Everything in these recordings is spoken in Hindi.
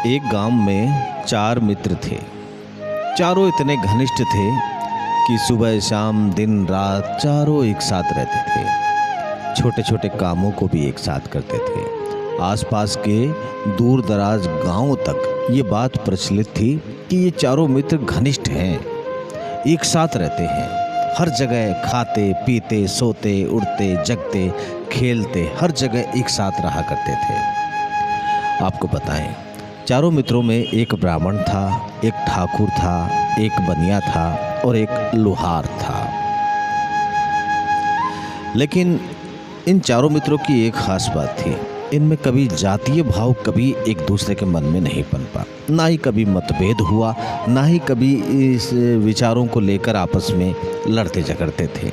एक गांव में 4 मित्र थे। चारों इतने घनिष्ठ थे कि सुबह शाम दिन रात चारों एक साथ रहते थे। छोटे छोटे कामों को भी एक साथ करते थे। आसपास के दूर दराज गांवों तक ये बात प्रचलित थी कि ये चारों मित्र घनिष्ठ हैं, एक साथ रहते हैं। हर जगह खाते पीते सोते उड़ते जगते खेलते हर जगह एक साथ रहा करते थे। आपको बताएं, चारों मित्रों में एक ब्राह्मण था, एक ठाकुर था, एक बनिया था और एक लोहार था। लेकिन इन चारों मित्रों की एक खास बात थी, इनमें कभी जातीय भाव कभी एक दूसरे के मन में नहीं पनपा, ना ही कभी मतभेद हुआ, ना ही कभी इस विचारों को लेकर आपस में लड़ते झगड़ते थे।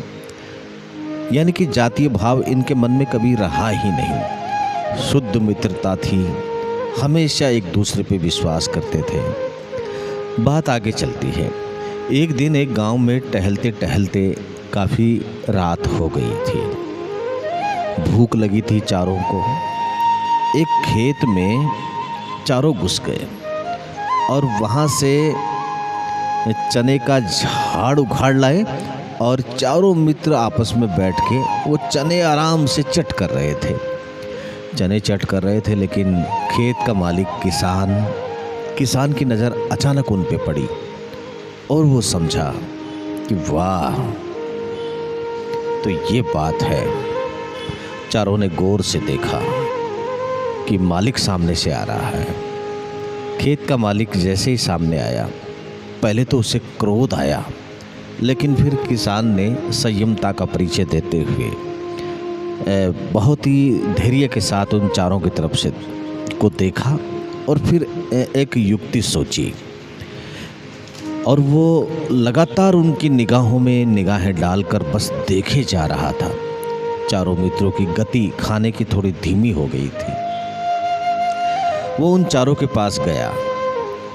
यानी कि जातीय भाव इनके मन में कभी रहा ही नहीं। शुद्ध मित्रता थी, हमेशा एक दूसरे पे विश्वास करते थे। बात आगे चलती है। एक दिन एक गांव में टहलते टहलते काफ़ी रात हो गई थी। भूख लगी थी चारों को। एक खेत में चारों घुस गए और वहाँ से चने का झाड़ उखाड़ लाए और चारों मित्र आपस में बैठ के वो चने आराम से चट कर रहे थे। चने चट कर रहे थे, लेकिन खेत का मालिक किसान की नज़र अचानक उन पे पड़ी और वो समझा कि वाह, तो ये बात है। चारों ने गौर से देखा कि मालिक सामने से आ रहा है। खेत का मालिक जैसे ही सामने आया, पहले तो उसे क्रोध आया, लेकिन फिर किसान ने संयमता का परिचय देते हुए बहुत ही धैर्य के साथ उन चारों की तरफ से को देखा और फिर एक युक्ति सोची और वो लगातार उनकी निगाहों में निगाहें डालकर बस देखे जा रहा था। चारों मित्रों की गति खाने की थोड़ी धीमी हो गई थी। वो उन चारों के पास गया,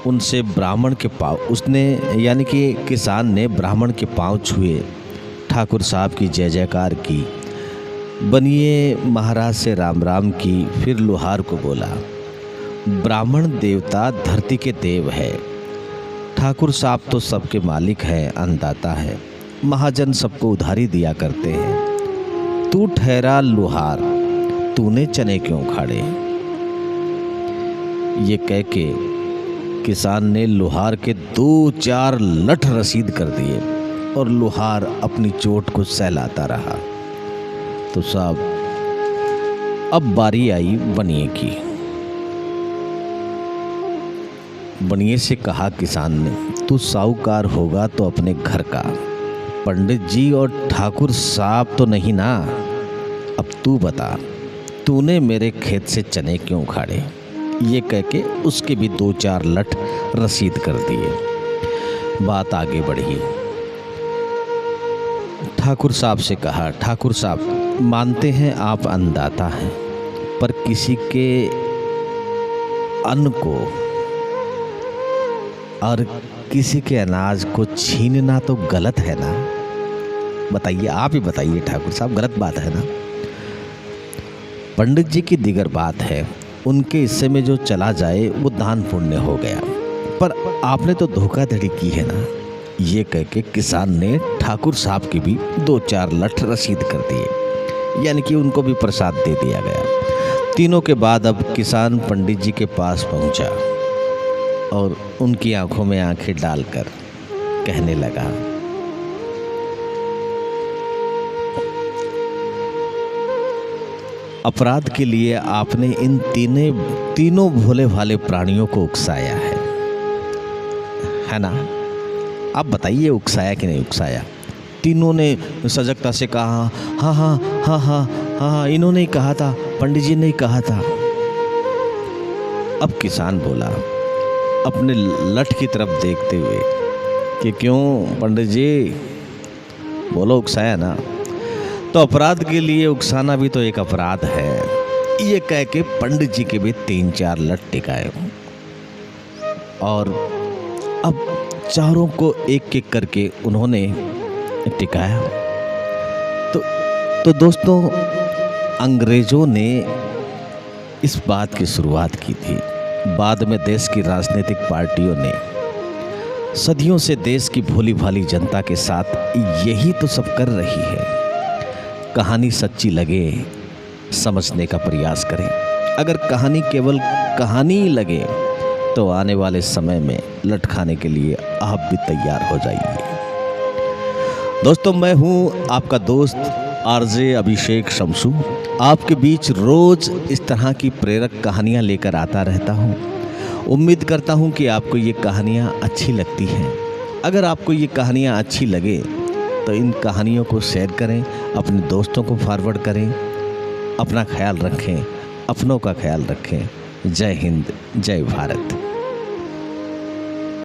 उनसे ब्राह्मण के पाँव उसने यानी कि किसान ने ब्राह्मण के पाँव छुए, ठाकुर साहब की जय जयकार की, बनिए महाराज से राम राम की, फिर लोहार को बोला, ब्राह्मण देवता धरती के देव है, ठाकुर साहब तो सबके मालिक हैं, अन्नदाता है, महाजन सबको उधारी दिया करते हैं। तू ठहरा लोहार, तूने चने क्यों उखाड़े? ये कह के किसान ने लोहार के 2-4 लठ रसीद कर दिए और लोहार अपनी चोट को सहलाता रहा। तो साहब, अब बारी आई बनिए की। बनिए से कहा किसान ने, तू साहूकार होगा तो अपने घर का, पंडित जी और ठाकुर साहब तो नहीं ना। अब तू बता, तूने मेरे खेत से चने क्यों उखाड़े? ये कह के उसके भी 2-4 लठ रसीद कर दिए। बात आगे बढ़ी। ठाकुर साहब से कहा, ठाकुर साहब, मानते हैं आप अन्नदाता हैं, पर किसी के अन्न को और किसी के अनाज को छीनना तो गलत है ना? बताइए, आप ही बताइए ठाकुर साहब, गलत बात है ना? पंडित जी की दिगर बात है, उनके हिस्से में जो चला जाए वो दान पुण्य हो गया, पर आपने तो धोखाधड़ी की है ना। ये कह के किसान ने ठाकुर साहब की भी 2-4 लठ रसीद कर दिए, यानी कि उनको भी प्रसाद दे दिया गया। तीनों के बाद अब किसान पंडित जी के पास पहुंचा और उनकी आंखों में आंखें डालकर कहने लगा, अपराध के लिए आपने इन तीनों भोले भाले प्राणियों को उकसाया है ना? आप बताइए, उकसाया कि नहीं उकसाया? तीनों ने सजगता से कहा, हाँ हाँ हाँ हाँ हाँ हाँ, इन्होंने ही कहा था, पंडित जी ने ही कहा था। अब किसान बोला अपने लठ की तरफ देखते हुए कि क्यों पंडित जी, बोलो उकसाया ना? तो अपराध के लिए उकसाना भी तो एक अपराध है। ये कह के पंडित जी के भी 3-4 लठ टिकाए और अब चारों को एक एक करके उन्होंने टिकाया। तो दोस्तों, अंग्रेज़ों ने इस बात की शुरुआत की थी। बाद में देश की राजनीतिक पार्टियों ने सदियों से देश की भोली भाली जनता के साथ यही तो सब कर रही है। कहानी सच्ची लगे, समझने का प्रयास करें। अगर कहानी केवल कहानी ही लगे तो आने वाले समय में लटकाने के लिए आप भी तैयार हो जाइए। दोस्तों, मैं हूं आपका दोस्त आरजे अभिषेक शमशू। आपके बीच रोज इस तरह की प्रेरक कहानियां लेकर आता रहता हूं। उम्मीद करता हूं कि आपको ये कहानियां अच्छी लगती हैं। अगर आपको ये कहानियां अच्छी लगे तो इन कहानियों को शेयर करें, अपने दोस्तों को फॉरवर्ड करें। अपना ख्याल रखें, अपनों का ख्याल रखें। जय हिंद, जय भारत।